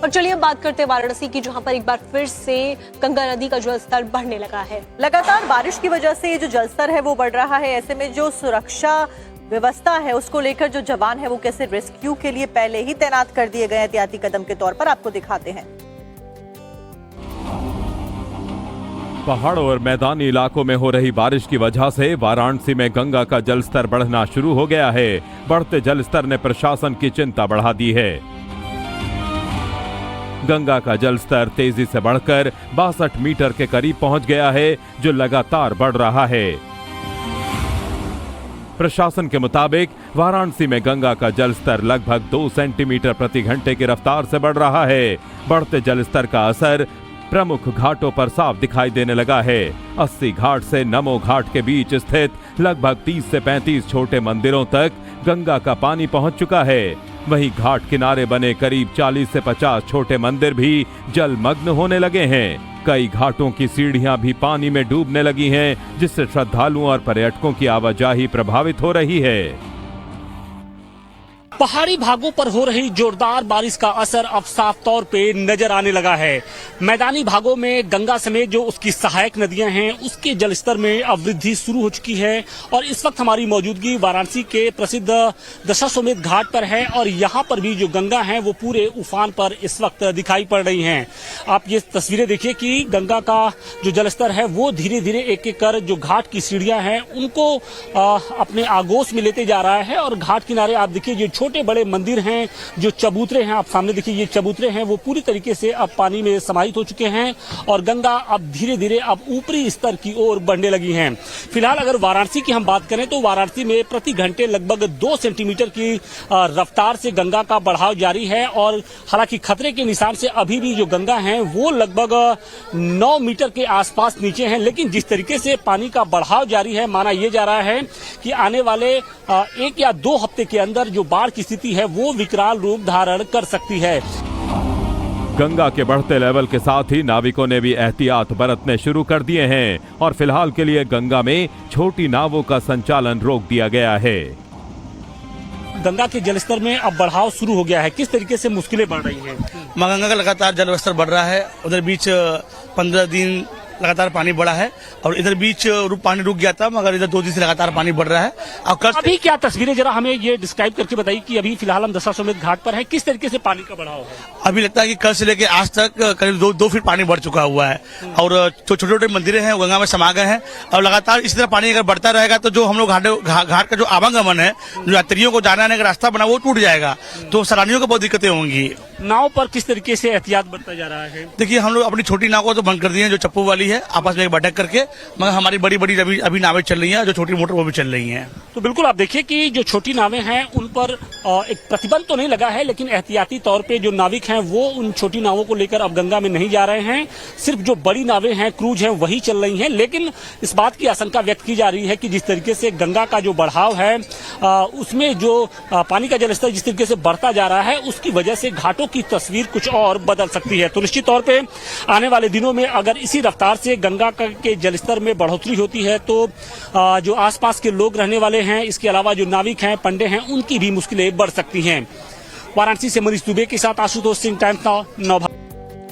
और चलिए अब बात करते हैं वाराणसी की, जहां पर एक बार फिर से गंगा नदी का जलस्तर बढ़ने लगा है। लगातार बारिश की वजह से ये जो जलस्तर है वो बढ़ रहा है। ऐसे में जो सुरक्षा व्यवस्था है उसको लेकर जो जवान है वो कैसे रेस्क्यू के लिए पहले ही तैनात कर दिए गए एहतियाती कदम के तौर पर, आपको दिखाते हैं। पहाड़ों और मैदानी इलाकों में हो रही बारिश की वजह से वाराणसी में गंगा का जलस्तर बढ़ना शुरू हो गया है। बढ़ते जलस्तर ने प्रशासन की चिंता बढ़ा दी है। गंगा का जलस्तर तेजी से बढ़कर 62 मीटर के करीब पहुंच गया है, जो लगातार बढ़ रहा है। प्रशासन के मुताबिक वाराणसी में गंगा का जलस्तर लगभग 2 सेंटीमीटर प्रति घंटे की रफ्तार से बढ़ रहा है। बढ़ते जलस्तर का असर प्रमुख घाटों पर साफ दिखाई देने लगा है। 80 घाट से नमो घाट के बीच स्थित लगभग 30 से 35 छोटे मंदिरों तक गंगा का पानी पहुंच चुका है। वहीं घाट किनारे बने करीब 40 से 50 छोटे मंदिर भी जलमग्न होने लगे हैं। कई घाटों की सीढ़ियां भी पानी में डूबने लगी हैं, जिससे श्रद्धालुओं और पर्यटकों की आवाजाही प्रभावित हो रही है। पहाड़ी भागों पर हो रही जोरदार बारिश का असर अब साफ तौर पे नजर आने लगा है। मैदानी भागों में गंगा समेत जो उसकी सहायक नदियां हैं उसके जलस्तर में अब वृद्धि शुरू हो चुकी है और इस वक्त हमारी मौजूदगी वाराणसी के प्रसिद्ध दशाश्वमेध घाट पर है और यहाँ पर भी जो गंगा है वो पूरे उफान पर इस वक्त दिखाई पड़ रही हैं। आप ये तस्वीरें देखिए कि गंगा का जो जलस्तर है वो धीरे धीरे एक एक कर जो घाट की सीढ़ियां हैं उनको अपने आगोश में लेते जा रहा है और घाट किनारे आप देखिए जो छोटे बड़े मंदिर हैं, जो चबूतरे हैं, आप सामने देखिए ये चबूतरे हैं, वो पूरी तरीके से अब पानी में समाहित हो चुके हैं और गंगा अब धीरे धीरे अब ऊपरी स्तर की ओर बढ़ने लगी हैं। फिलहाल अगर वाराणसी की हम बात करें तो वाराणसी में प्रति घंटे लगभग 2 सेंटीमीटर की रफ्तार से गंगा का बढ़ाव जारी है और हालांकि खतरे के निशान से अभी भी जो गंगा है वो लगभग 9 मीटर के आसपास नीचे है। लेकिन जिस तरीके से पानी का बढ़ाव जारी है, माना यह जा रहा है कि आने वाले 1 या 2 हफ्ते के अंदर जो बाढ़ की स्थिति है वो विकराल रूप धारण कर सकती है। गंगा के बढ़ते लेवल के साथ ही नाविकों ने भी एहतियात बरतने शुरू कर दिए हैं और फिलहाल के लिए गंगा में छोटी नावों का संचालन रोक दिया गया है। गंगा के जलस्तर में अब बढ़ाव शुरू हो गया है, किस तरीके से मुश्किलें बढ़ रही हैं? गंगा का लगातार जलस्तर बढ़ रहा है। उधर बीच 15 दिन लगातार पानी बढ़ा है और इधर बीच पानी रुक गया था, मगर इधर 2 दिन से लगातार पानी बढ़ रहा है। और कल अभी क्या तस्वीरें जरा हमें ये डिस्क्राइब करके बताइए कि अभी फिलहाल हम दशाश्वमेध घाट पर है, किस तरीके से पानी का बढ़ाव है? अभी लगता है कि कल से लेके आज तक करीब 2 फीट पानी बढ़ चुका हुआ है और छोटे छोटे मंदिरें हैं गंगा में समा गए हैं और लगातार इसी तरह पानी अगर बढ़ता रहेगा तो जो हम लोग घाट का जो आवागमन है, जो यात्रियों को जाना आने का रास्ता बना वो टूट जाएगा, तो सैलानियों को बहुत दिक्कतें होंगी। नाव पर किस तरीके से एहतियात बरता जा रहा है? देखिए हम लोग अपनी छोटी नाव को तो बंद कर दिए हैं, जो चप्पू वाली है, आपस में बैठक करके, मगर हमारी बड़ी बड़ी अभी नावें चल रही हैं, जो छोटी मोटर वो भी चल रही हैं। तो बिल्कुल आप देखिए कि जो छोटी नावें हैं उन पर एक प्रतिबंध तो नहीं लगा है, लेकिन एहतियाती तौर पे जो नाविक हैं वो उन छोटी नावों को लेकर अब गंगा में नहीं जा रहे हैं। सिर्फ जो बड़ी नावें हैं, क्रूज हैं, वही चल रही हैं। लेकिन इस बात की आशंका व्यक्त की जा रही है कि जिस तरीके से गंगा का जो बढ़ाव है उसमें जो पानी का जलस्तर जिस तरीके से बढ़ता जा रहा है उसकी वजह से घाटों की तस्वीर कुछ और बदल सकती है। तो निश्चित तौर पे आने वाले दिनों में अगर इसी रफ्तार से गंगा के जलस्तर में बढ़ोतरी होती है तो जो आसपास के लोग रहने वाले हैं, इसके अलावा जो नाविक हैं, पंडे हैं, उनकी भी मुश्किलें बढ़ सकती हैं। वाराणसी से मनीष दुबे के साथ आशुतोष सिंह, टाइम्स नाउ।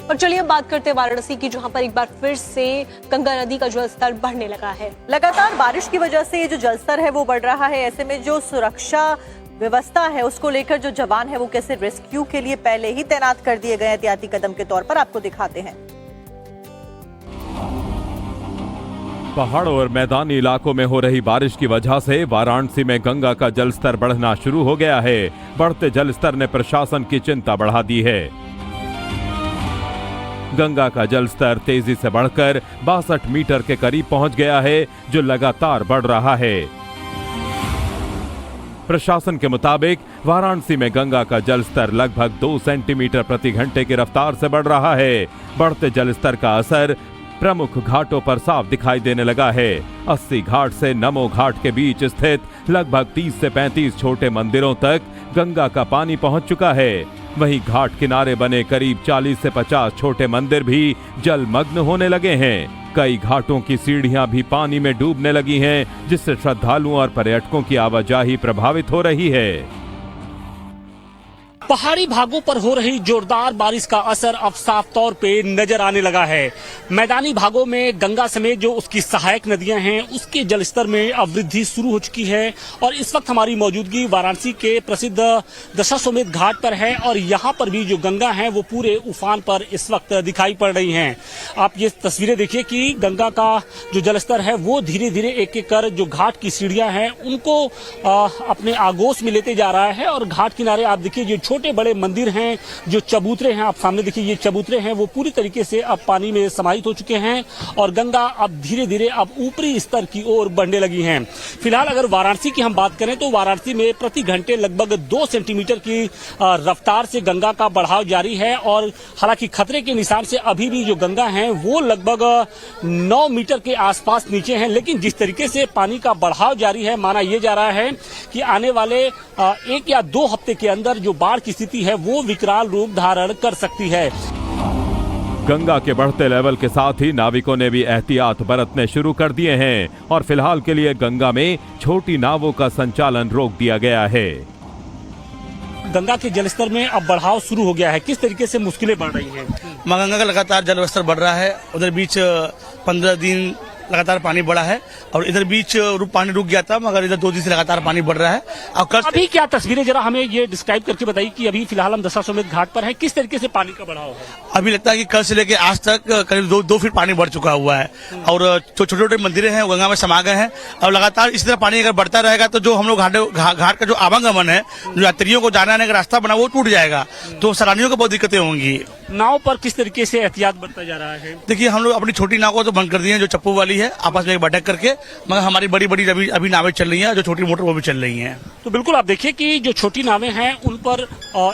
और चलिए अब बात करते हैं वाराणसी की, जहां पर एक बार फिर से गंगा नदी का जलस्तर बढ़ने लगा है। लगातार बारिश की वजह से ये जो जलस्तर है वो बढ़ रहा है। ऐसे में जो सुरक्षा व्यवस्था है उसको लेकर जो जवान है वो कैसे रेस्क्यू के लिए पहले ही तैनात कर दिए गए एहतियाती कदम के तौर पर, आपको दिखाते हैं। पहाड़ों और मैदानी इलाकों में हो रही बारिश की वजह से वाराणसी में गंगा का जलस्तर बढ़ना शुरू हो गया है। बढ़ते जलस्तर ने प्रशासन की चिंता बढ़ा दी है। गंगा का जलस्तर तेजी से बढ़कर 62 मीटर के करीब पहुंच गया है, जो लगातार बढ़ रहा है। प्रशासन के मुताबिक वाराणसी में गंगा का जलस्तर लगभग 2 सेंटीमीटर प्रति घंटे की रफ्तार से बढ़ रहा है। बढ़ते जलस्तर का असर प्रमुख घाटों पर साफ दिखाई देने लगा है। 80 घाट से नमो घाट के बीच स्थित लगभग 30 से 35 छोटे मंदिरों तक गंगा का पानी पहुंच चुका है। वहीं घाट किनारे बने करीब 40 से 50 छोटे मंदिर भी जलमग्न होने लगे हैं। कई घाटों की सीढ़ियां भी पानी में डूबने लगी हैं, जिससे श्रद्धालुओं और पर्यटकों की आवाजाही प्रभावित हो रही है। पहाड़ी भागों पर हो रही जोरदार बारिश का असर अब साफ तौर पे नजर आने लगा है। मैदानी भागों में गंगा समेत जो उसकी सहायक नदियां हैं उसके जलस्तर में अब वृद्धि शुरू हो चुकी है और इस वक्त हमारी मौजूदगी वाराणसी के प्रसिद्ध दशाश्वमेध घाट पर है और यहाँ पर भी जो गंगा है वो पूरे उफान पर इस वक्त दिखाई पड़ रही हैं। आप ये तस्वीरें देखिए कि गंगा का जो जलस्तर है वो धीरे धीरे एक एक कर जो घाट की सीढ़ियां हैं उनको अपने आगोश में लेते जा रहा है और घाट किनारे आप देखिए जो छोटे बड़े मंदिर हैं, जो चबूतरे हैं, आप सामने देखिए ये चबूतरे हैं वो पूरी तरीके से अब पानी में समाहित हो चुके हैं और गंगा अब धीरे धीरे अब ऊपरी स्तर की ओर बढ़ने लगी हैं। फिलहाल अगर वाराणसी की हम बात करें तो वाराणसी में प्रति घंटे लगभग 2 सेंटीमीटर की रफ्तार से गंगा का बढ़ाव जारी है और हालांकि खतरे के निशान से अभी भी जो गंगा है वो लगभग 9 मीटर के आसपास नीचे हैं, लेकिन जिस तरीके से पानी का बढ़ाव जारी है माना यह जा रहा है कि आने वाले 1 या 2 हफ्ते के अंदर जो बाढ़ की स्थिति है वो विकराल रूप धारण कर सकती है। गंगा के बढ़ते लेवल के साथ ही नाविकों ने भी एहतियात बरतने शुरू कर दिए हैं और फिलहाल के लिए गंगा में छोटी नावों का संचालन रोक दिया गया है। गंगा के जलस्तर में अब बढ़ाव शुरू हो गया है, किस तरीके से मुश्किलें बढ़ रही हैं? मां गंगा का लगातार जलस्तर बढ़ रहा है। उधर बीच 15 दिन लगातार पानी बढ़ा है और इधर बीच पानी रुक गया था, मगर इधर 2 दिन से लगातार पानी बढ़ रहा है। और कल अभी क्या तस्वीरें जरा हमें ये डिस्क्राइब करके बताइए कि अभी फिलहाल हम दशाश्वमेध घाट पर हैं, किस तरीके से पानी का बढ़ाव है? अभी लगता है कि कल से लेके आज तक करीब 2 फीट पानी बढ़ चुका हुआ है और जो छोटे छोटे मंदिरें हैं गंगा में समा गए हैं और लगातार इसी तरह पानी अगर बढ़ता रहेगा तो जो हम लोग घाट का जो आवागमन है, जो यात्रियों को जाने आने का रास्ता बना वो टूट जाएगा, तो सैलानियों को बहुत दिक्कतें होंगी। नाव पर किस तरीके से एहतियात बरता जा रहा है? देखिए हम लोग अपनी छोटी नाव को तो बंद कर दिए हैं, जो चप्पू वाली है, आपस में बैठक करके, मगर हमारी बड़ी बड़ी अभी नावें चल रही हैं, जो छोटी मोटर वो भी चल रही हैं। तो बिल्कुल आप देखिए कि जो छोटी नावें हैं उन पर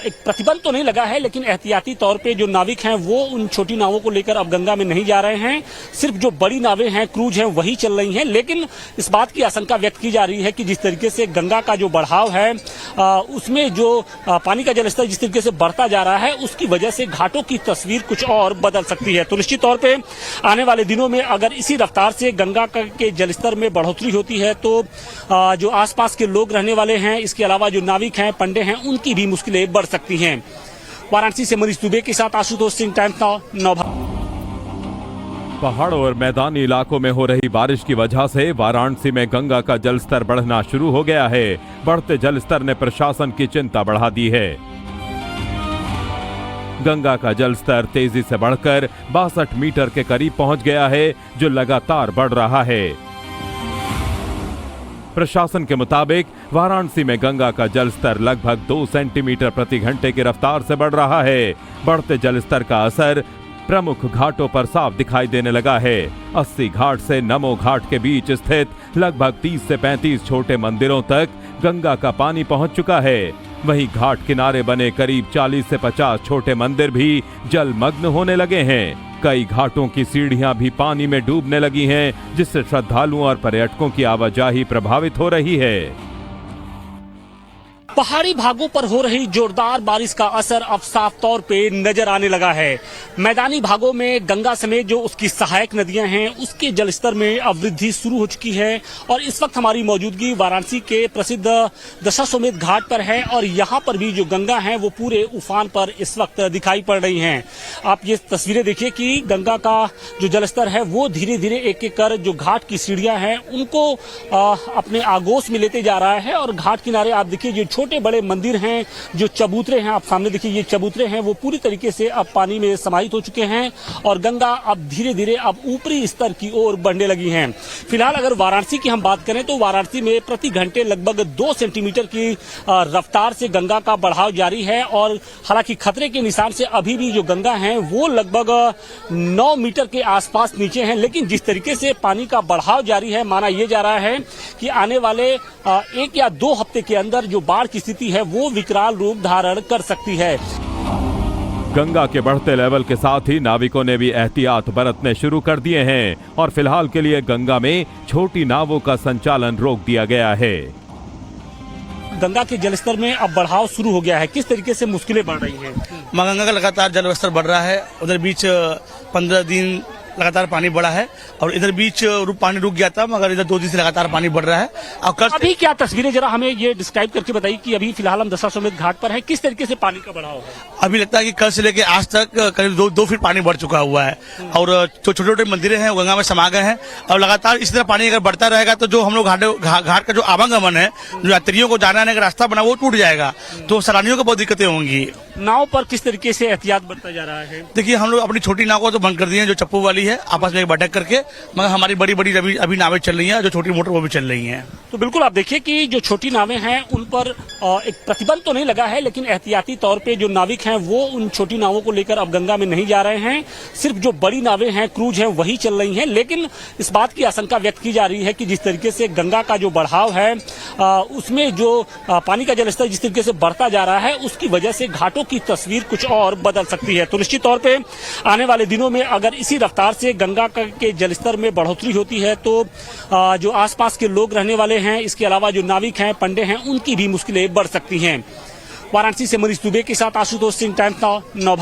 एक प्रतिबंध तो नहीं लगा है, लेकिन एहतियाती तौर पे जो नाविक हैं वो उन छोटी नावों को लेकर अब गंगा में नहीं जा रहे हैं। सिर्फ जो बड़ी नावें हैं, क्रूज हैं, वही चल रही हैं। लेकिन इस बात की आशंका व्यक्त की जा रही है कि जिस तरीके से गंगा का जो बढ़ाव है उसमें जो पानी का जलस्तर जिस तरीके से बढ़ता जा रहा है उसकी वजह से घाटों की तस्वीर कुछ और बदल सकती है। तो निश्चित तौर पे आने वाले दिनों में अगर इसी रफ्तार से गंगा के जलस्तर में बढ़ोतरी होती है तो जो आसपास के लोग रहने वाले हैं, इसके अलावा जो नाविक हैं, पंडे हैं, उनकी भी मुश्किलें बढ़ सकती हैं। वाराणसी से मनीष दुबे के साथ आशुतोष सिंह, टाइम्स नाउ। पहाड़ और मैदानी इलाकों में हो रही बारिश की वजह से वाराणसी में गंगा का जलस्तर बढ़ना शुरू हो गया है। बढ़ते जलस्तर ने प्रशासन की चिंता बढ़ा दी है। गंगा का जलस्तर तेजी से बढ़कर 62 मीटर के करीब पहुंच गया है, जो लगातार बढ़ रहा है। प्रशासन के मुताबिक वाराणसी में गंगा का जलस्तर लगभग 2 सेंटीमीटर प्रति घंटे की रफ्तार से बढ़ रहा है। बढ़ते जलस्तर का असर प्रमुख घाटों पर साफ दिखाई देने लगा है। 80 घाट से नमो घाट के बीच स्थित लगभग 30 से 35 छोटे मंदिरों तक गंगा का पानी पहुंच चुका है। वहीं घाट किनारे बने करीब 40 से 50 छोटे मंदिर भी जलमग्न होने लगे हैं। कई घाटों की सीढ़ियां भी पानी में डूबने लगी हैं, जिससे श्रद्धालुओं और पर्यटकों की आवाजाही प्रभावित हो रही है। पहाड़ी भागों पर हो रही जोरदार बारिश का असर अब साफ तौर पे नजर आने लगा है। मैदानी भागों में गंगा समेत जो उसकी सहायक नदियां हैं उसके जलस्तर में अब वृद्धि शुरू हो चुकी है और इस वक्त हमारी मौजूदगी वाराणसी के प्रसिद्ध दशाश्वमेध घाट पर है और यहाँ पर भी जो गंगा है वो पूरे उफान पर इस वक्त दिखाई पड़ रही हैं। आप ये तस्वीरें देखिए कि गंगा का जो जलस्तर है वो धीरे धीरे एक एक कर जो घाट की सीढ़ियां हैं उनको अपने आगोश में लेते जा रहा है और घाट किनारे आप देखिए जो छोटे बड़े मंदिर हैं, जो चबूतरे हैं, आप सामने देखिए ये चबूतरे हैं वो पूरी तरीके से अब पानी में समाहित हो चुके हैं और गंगा अब धीरे धीरे अब ऊपरी स्तर की ओर बढ़ने लगी हैं। फिलहाल अगर वाराणसी की हम बात करें तो वाराणसी में प्रति घंटे लगभग 2 सेंटीमीटर की रफ्तार से गंगा का बढ़ाव जारी है और हालांकि खतरे के निशान से अभी भी जो गंगा है वो लगभग 9 मीटर के आसपास नीचे हैं, लेकिन जिस तरीके से पानी का बढ़ाव जारी है माना यह जा रहा है कि आने वाले 1 या 2 हफ्ते के अंदर जो बाढ़ की स्थिति है वो विकराल रूप धारण कर सकती है। गंगा के बढ़ते लेवल के साथ ही नाविकों ने भी एहतियात बरतने शुरू कर दिए हैं और फिलहाल के लिए गंगा में छोटी नावों का संचालन रोक दिया गया है। गंगा के जलस्तर में अब बढ़ाव शुरू हो गया है, किस तरीके से मुश्किलें बढ़ रही हैं? मां गंगा का लगातार जलस्तर बढ़ रहा है। उधर बीच 15 दिन लगातार पानी बढ़ा है और इधर बीच पानी रुक गया था, मगर इधर 2 दिन से लगातार पानी बढ़ रहा है। और कल अभी क्या तस्वीरें जरा हमें ये डिस्क्राइब करके बताइए कि अभी फिलहाल हम दशाश्वमेध घाट पर है, किस तरीके से पानी का बढ़ाव है? अभी लगता है कि कल से लेके आज तक करीब 2 फीट पानी बढ़ चुका हुआ है और जो छोटे छोटे मंदिरें हैं वो गंगा में समा गए हैं और लगातार इसी तरह पानी अगर बढ़ता रहेगा तो जो हम लोग घाट का जो आवागमन है, जो यात्रियों को जाने आने का रास्ता बना वो टूट जाएगा, तो सैलानियों को बहुत दिक्कतें होंगी। नाव पर किस तरीके से एहतियात बरता जा रहा है? देखिए, हम लोग अपनी छोटी नाव को तो बंद कर दिए हैं, जो चप्पू वाली है, आपस में एक बैठक करके, मगर हमारी बड़ी बड़ी अभी नावें चल रही हैं, जो छोटी मोटर वो भी चल रही हैं। तो बिल्कुल आप देखिए कि जो छोटी नावें हैं उन पर एक प्रतिबंध तो नहीं लगा है, लेकिन एहतियाती तौर पे जो नाविक हैं वो उन छोटी नावों को लेकर अब गंगा में नहीं जा रहे हैं। सिर्फ जो बड़ी नावें हैं, क्रूज हैं, वही चल रही हैं। लेकिन इस बात की आशंका व्यक्त की जा रही है कि जिस तरीके से गंगा का जो बढ़ाव है उसमें जो पानी का जलस्तर जिस तरीके से बढ़ता जा रहा है, उसकी वजह से घाटों की तस्वीर कुछ और बदल सकती है। तो निश्चित तौर पे आने वाले दिनों में अगर इसी रफ्तार से गंगा के जलस्तर में बढ़ोतरी होती है तो जो आसपास के लोग रहने वाले हैं, इसके अलावा जो नाविक हैं, पंडे हैं, उनकी भी मुश्किलें बढ़ सकती हैं। वाराणसी से मनीष दुबे के साथ आशुतोष सिंह, टाइम्स नाउ।